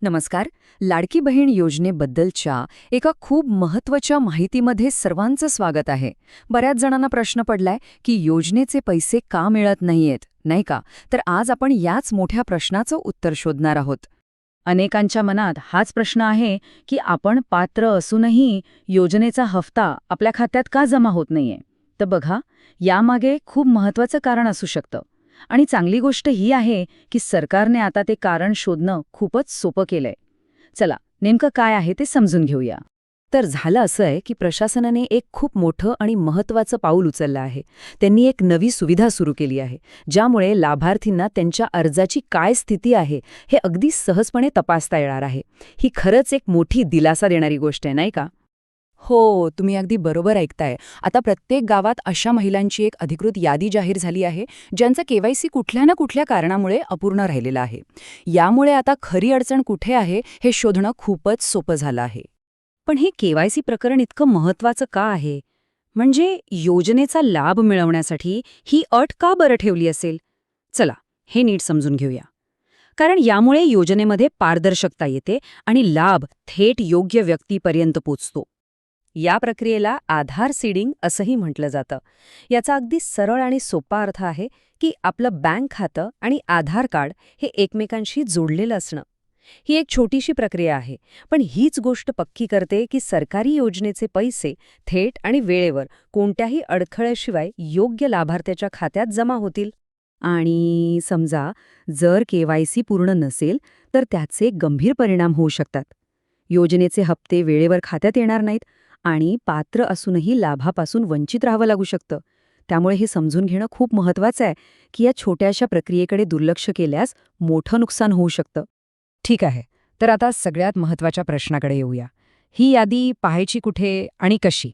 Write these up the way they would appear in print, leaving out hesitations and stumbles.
नमस्कार. लाडकी बहीण योजनेबद्दलच्या एका खूप महत्त्वाच्या माहितीमध्ये सर्वांचं स्वागत आहे. बऱ्याच जणांना प्रश्न पडलाय की योजनेचे पैसे का मिळत नाहीयेत, नाही का? तर आज आपण याच मोठ्या प्रश्नाचं उत्तर शोधणार आहोत. अनेकांच्या मनात हाच प्रश्न आहे की आपण पात्र असूनही योजनेचा हफ्ता आपल्या खात्यात का जमा होत नाहीये. तर बघा, यामागे खूप महत्त्वाचं कारण असू शकतं. आणि चांगली गोष्ट ही आहे की सरकारने आता ते कारण शोधणं खूपच सोपं केलंय. चला, नेमकं काय आहे ते समजून घेऊया. तर झालं असं आहे की प्रशासनाने एक खूप मोठं आणि महत्त्वाचं पाऊल उचललं आहे. त्यांनी एक नवी सुविधा सुरू केली आहे, ज्यामुळे लाभार्थींना त्यांच्या अर्जाची काय स्थिती आहे हे अगदी सहजपणे तपासता येणार आहे. ही खरंच एक मोठी दिलासा देणारी गोष्ट आहे, नाही का? हो, तुम्ही अगदी बरोबर ऐकताय. आता प्रत्येक गावात अशा महिलांची एक अधिकृत यादी जाहीर झाली आहे, ज्यांचं केवायसी कुठल्या ना कुठल्या कारणामुळे अपूर्ण राहिलेलं आहे. यामुळे आता खरी अडचण कुठे आहे हे शोधणं खूपच सोपं झालं आहे. पण हे केवायसी प्रकरण इतकं महत्त्वाचं का आहे? म्हणजे योजनेचा लाभ मिळवण्यासाठी ही अट का बरं ठेवली असेल? चला, हे नीट समजून घेऊया. कारण यामुळे योजनेमध्ये पारदर्शकता येते आणि लाभ थेट योग्य व्यक्तीपर्यंत पोचतो. या प्रक्रियेला आधार सीडिंग असंही म्हटलं जातं. याचा अगदी सरळ आणि सोपा अर्थ आहे की आपलं बँक खातं आणि आधार कार्ड हे एकमेकांशी जोडलेलं असणं. ही एक छोटीशी प्रक्रिया आहे, पण हीच गोष्ट पक्की करते की सरकारी योजनेचे पैसे थेट आणि वेळेवर कोणत्याही अडथळ्याशिवाय योग्य लाभार्थ्याच्या खात्यात जमा होतील. आणि समजा जर केवायसी पूर्ण नसेल तर त्याचे गंभीर परिणाम होऊ शकतात. योजनेचे हप्ते वेळेवर खात्यात येणार नाहीत आणि पात्र असूनही लाभापासून वंचित राहावं लागू शकतं. त्यामुळे हे समजून घेणं खूप महत्त्वाचं आहे की या छोट्याशा प्रक्रियेकडे दुर्लक्ष केल्यास मोठं नुकसान होऊ शकतं. ठीक आहे, तर आता सगळ्यात महत्त्वाच्या प्रश्नाकडे येऊया. ही यादी पाहायची कुठे आणि कशी?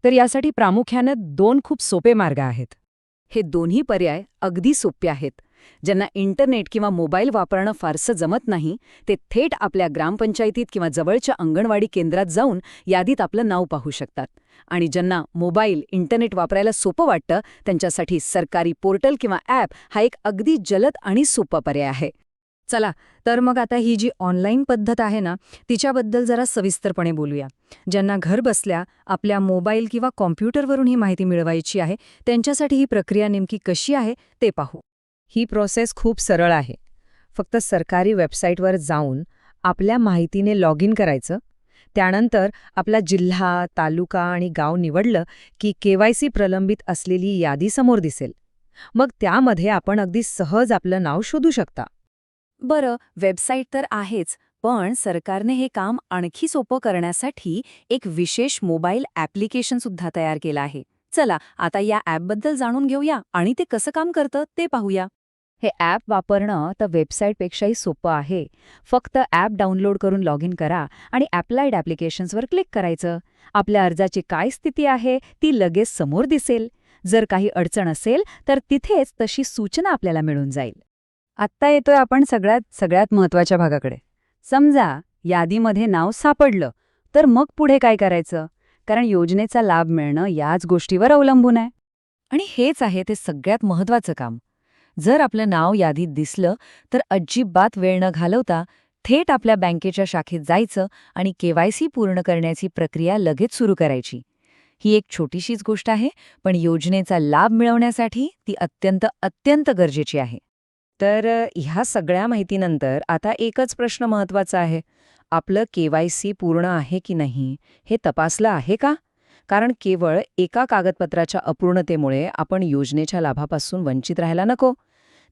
तर यासाठी प्रामुख्यानं 2 खूप सोपे मार्ग आहेत. हे दोन्ही पर्याय अगदी सोपे आहेत. ज्यांना इंटरनेट किंवा मोबाईल वापरणं फारसं जमत नाही, ते थेट आपल्या ग्रामपंचायतीत किंवा जवळच्या अंगणवाडी केंद्रात जाऊन यादीत आपलं नाव पाहू शकतात. आणि ज्यांना मोबाईल, इंटरनेट वापरायला सोपं वाटतं, त्यांच्यासाठी सरकारी पोर्टल किंवा ॲप हा एक अगदी जलद आणि सोपा पर्याय आहे. चला, तर मग आता ही जी ऑनलाईन पद्धत आहे ना, तिच्याबद्दल जरा सविस्तरपणे बोलूया. ज्यांना घर बसल्या आपल्या मोबाईल किंवा कॉम्प्युटरवरून ही माहिती मिळवायची आहे, त्यांच्यासाठी ही प्रक्रिया नेमकी कशी आहे ते पाहू. ही प्रोसेस खूप सरळ आहे. फक्त सरकारी वेबसाईटवर जाऊन आपल्या माहितीने लॉग इन करायचं. त्यानंतर आपला जिल्हा, तालुका आणि गाव निवडलं की केवायसी प्रलंबित असलेली यादी समोर दिसेल. मग त्यामध्ये आपण अगदी सहज आपलं नाव शोधू शकता. बरं, वेबसाईट तर आहेच, पण सरकारने हे काम आणखी सोपं करण्यासाठी एक विशेष मोबाईल ॲप्लिकेशन सुद्धा तयार केलं आहे. चला, आता या ॲपबद्दल जाणून घेऊया आणि ते कसं काम करतं ते पाहूया. हे ॲप वापरणं तर वेबसाईटपेक्षाही सोपं आहे. फक्त ॲप डाउनलोड करून लॉग इन करा आणि ॲप्लाइड ॲप्लिकेशन्सवर क्लिक करायचं. आपल्या अर्जाची काय स्थिती आहे ती लगेच समोर दिसेल. जर काही अडचण असेल तर तिथेच तशी सूचना आपल्याला मिळून जाईल. आत्ता येतोय आपण सगळ्यात महत्त्वाच्या भागाकडे. समजा यादीमध्ये नाव सापडलं, तर मग पुढे काय करायचं? कारण योजनेचा लाभ मिळणं याच गोष्टीवर अवलंबून आहे. आणि हेच आहे ते सगळ्यात महत्त्वाचं काम. जर आपलं नाव यादीत दिसलं तर अजिबात वेळ न घालवता थेट आपल्या बँकेच्या शाखेत जायचं आणि केवायसी पूर्ण करण्याची प्रक्रिया लगेच सुरू करायची. ही एक छोटीशीच गोष्ट आहे, पण योजनेचा लाभ मिळवण्यासाठी ती अत्यंत गरजेची आहे. तर ह्या सगळ्या माहितीनंतर आता एकच प्रश्न महत्त्वाचा आहे. आपलं केवायसी पूर्ण आहे की नाही हे तपासलं आहे का? कारण केवळ एका कागदपत्राच्या अपूर्णतेमुळे आपण योजनेच्या लाभापासून वंचित राहायला नको.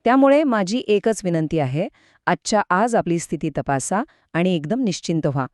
त्यामुळे माझी एकच विनंती आहे, आजच्या आज आपली स्थिती तपासा आणि एकदम निश्चिंत व्हा.